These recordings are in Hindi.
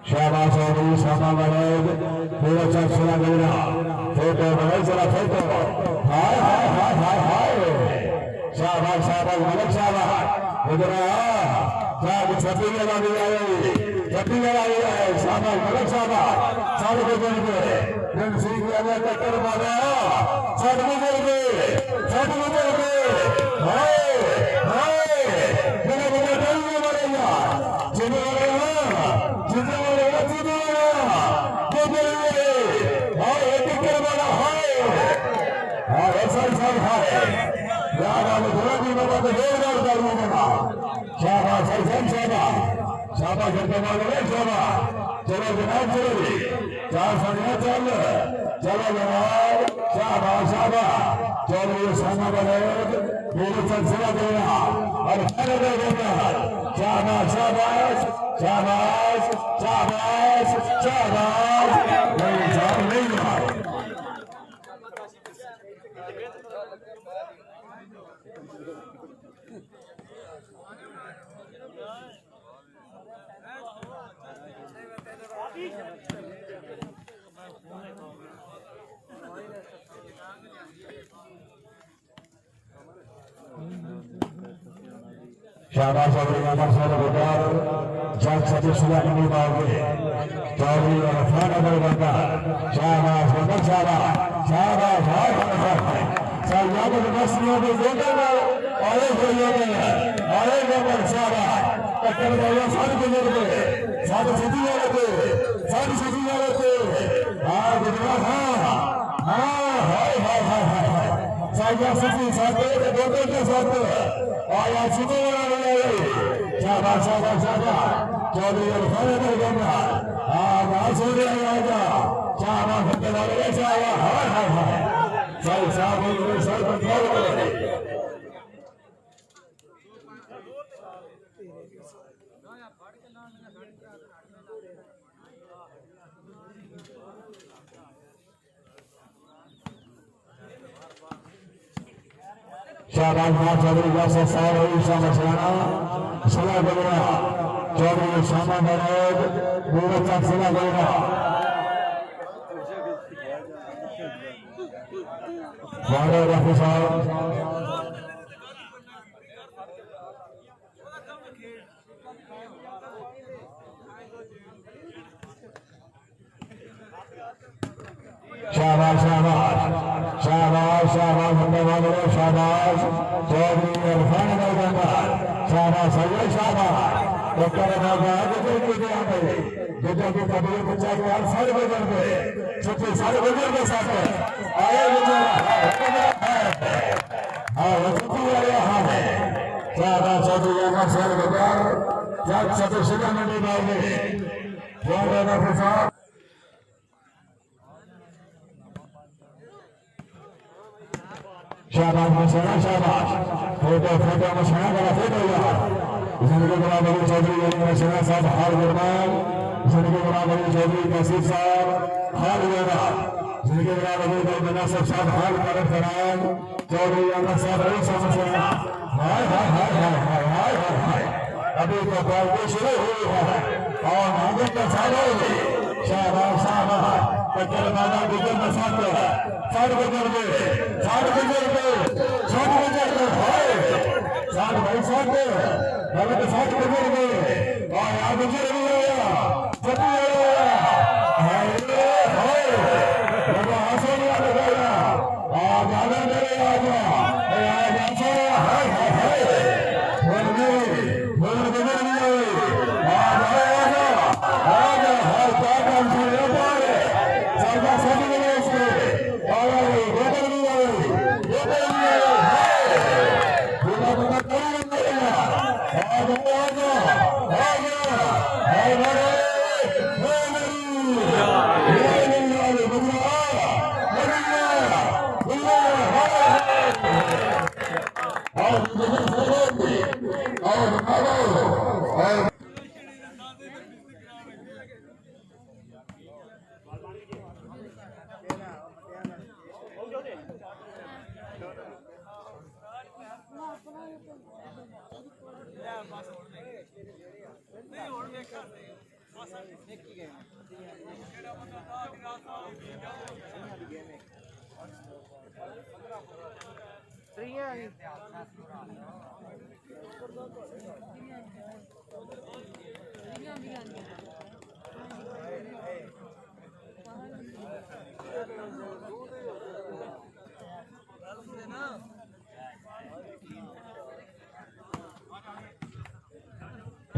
शाबाश चौधरी शाबा बड़े पूरा चला गया फोटो बड़े चला फोटो हाय हाय हाय हाय हाय शाबाश शाबाश मलिक शाबाश इधर क्या कुछ छपी लगा दिया है छपी लगा दिया है शाबाश मलिक शाबाश सारे को जोड़ के जब सीख लिया टक्कर मारा छठ में जोड़ के हाय हाय बड़ा बड़ा डर मारेगा चलो शाबाश चलो जनाब चलो जी 4 साढ़े 4 चलो जनाब शाबाश शाबाश चलो सामा बने मेरे सिलसिला देना और शाबाश शाबाश शाबाश शाबाश शाबाश नहीं शाबाश जब सदस्य नहीं पाओगे चौधरी और बंदा शाबाश शाबाश शाबाश बस्तियों को सारे बुजुर्ग सारे सदी वाले थे आया शाबाश शाबाश शाबाश चौधरी और शाबाश चौधरी जैसे सारे मछलाना सला बगड़ा चौधरी शामा बरोद पूरा तक सला बगड़ा वाले रफी साहब शाबाश शाबाश शाबाश शाबाश शाबाश चौधरी इरफान शाबाश अजय शाबाश कबीर बच्चा सारे बुजुर्ग छोटे सारे बुजुर्ग के साथ आए शाबाश चौधरी सदस्य मंडी बाबू साहब शाबाश मशहूर शाबाश फोटो मशहूर वाला फोटो यार जिनके बराबर चौधरी मशहूर साहब हाल गुरमान जिनके बराबर चौधरी नसीब साहब हाल गुरा जिनके बराबर मुनासिब साहब हाल करम फराम चौधरी अहमद साहब अली साहब हाय हाय हाय हाय हाय हाय हाय अभी तो पार्टी शुरू हुई है और आगे का सारा शाबाश शाबाश पत्थर माना गुजर मसात साठ गुजर में हाय साठ भाई साठ भगत साठ गुजर में और यहाँ गुजर भी आया सती आया हाय बाबा आसान वाला गया आज आना मेरे आज आसान हाय हाय हाय बोल गुजर भी आए आज आया आजा हाय काम से ये पारे सरदा सभी ने उसको आया गुजर भी आए ये भी आए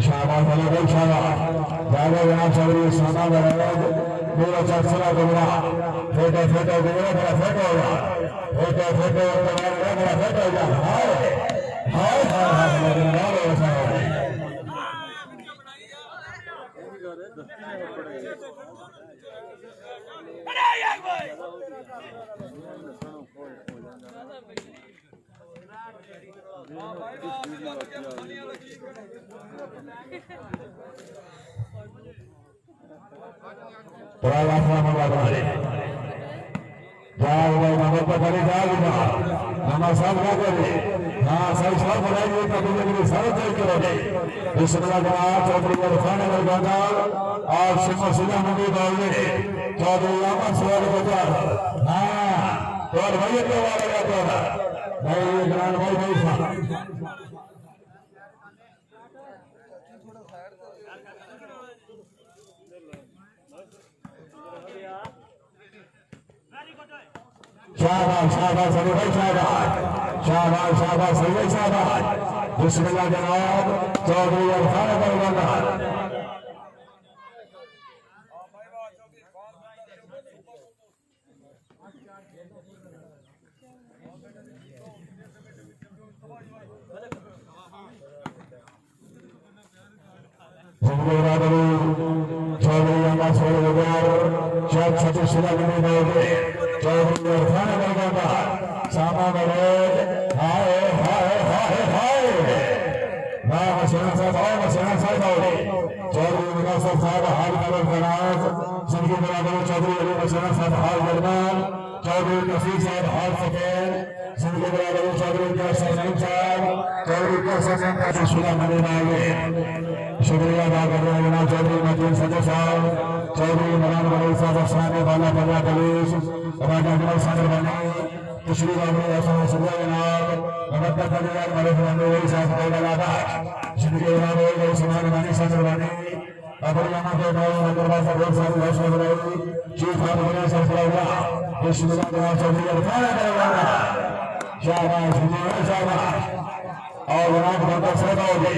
शाबाश अलग शाबाश जागो जनाब चौधरी सामा बराबर पूरा चर्चा गुमरा फोटो फोटो गुमरा फोटो फोटो फोटो गुमरा फोटो जा हाय हाय हाय शाबाश शाबाश अरे भाई शाबाश शाबाश शाबाश अरे शाबाश बिस्मिल्लाह जनाब चौधरी अरफान बरगंदा चौधरी अम्मा छठी शिला चौधरी अरफान बरगंदा सामा बरोज हाय हाय हाय हाय वाह मशीना साहब चौधरी मुनासर साहब हाल कलर फराज जिनके बराबर चौधरी अली मशीना साहब हाल दरमान चौधरी नसीर साहब हाल सकें जिनके बराबर चौधरी कैसर साहब चौधरी कैसर का शिला मने वाले शुक्रिया अदा कर रहे हैं चौधरी मतीन सदर साहब चौधरी मरान वाले साहब सामने वाला पंजाब पुलिस राजा अकबर सागर बने पिछली बार में ऐसा सुबह जनाब मदद करने वाले फरमाने साहब को लगाता जिनके बराबर वो समान बने सागर बने अबर यहां पे भाई अकबर साहब बहुत सारे भाषण बनाई चीफ ऑफ सब होगा बिस्मिल्लाह जनाब चौधरी अरफान करेगा शाबाश शाबाश और जनाब बहुत सदा होगी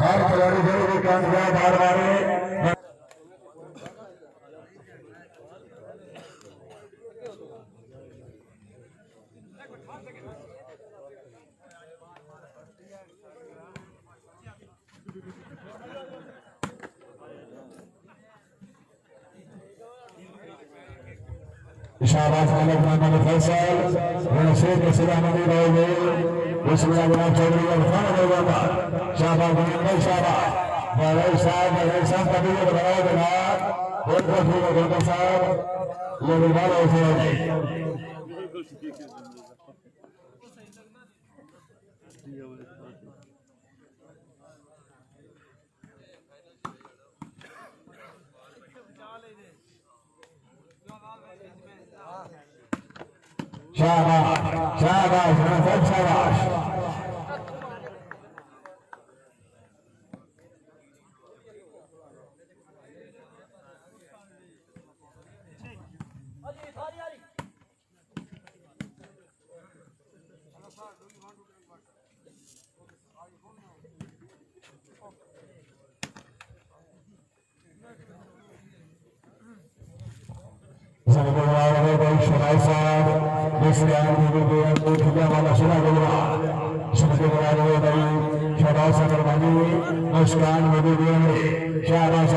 हर खिलाड़ी जरूर कामयाब हार मारे शाबाश मोहम्मद फैसल रशीद के सलामी रहोगे बिस्मिल्लाह जनाब चौधरी अरफान बरगंदा शाबाश भाई शाबाश भाई साहब कभी बनाओ जनाब बहुत बहुत साहब ये बीमार हो गए शाबाश शाबाश शाबाश मुस्कान शाबाश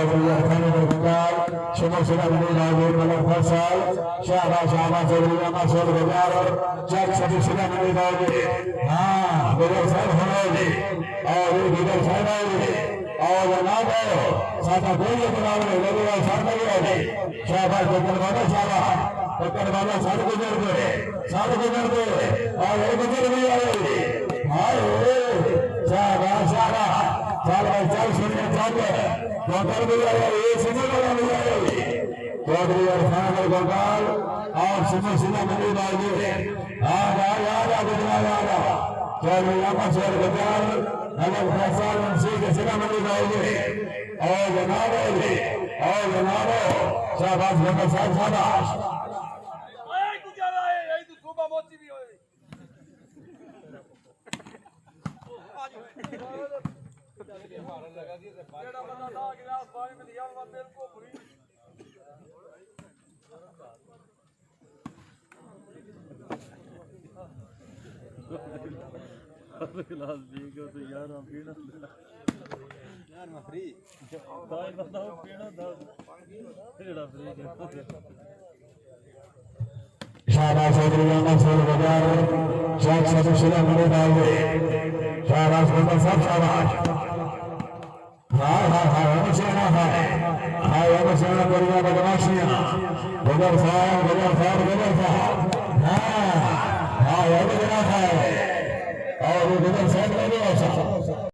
शाबाश शाबाश हाँ गुजर साहब होने और गुजर साहब और जनाब साथा कोई बनाओगे शाबाश वाला सारे गुजर गए और ये गुजर भी आए हाय शाबाश शाबाश चल भाई चल सुनिए गोपाल भी आया ये सिंह वाला भी आया चौधरी और फाइनल गोपाल और सिंह सिंह मंडी बाजी आ चौधरी रामा शेर गोपाल नगर फैसल सिंह सिंह मंडी बाजी और जनाब शाबाश गोपाल साहब शाबाश गिलास पी के तो यार हम पीना यार मैं फ्री दाई बताओ पीना दा एड़ा फ्री शाबाश चौधरी रामा शेर गोपाल शाबाश सब शिला मेरे भाई शाबाश गोपाल साहब शाबाश हाय अमसेना हाय अमसेना करिया बदमाशियां गोपाल साहब हाय अमसेना है और गोपाल साहब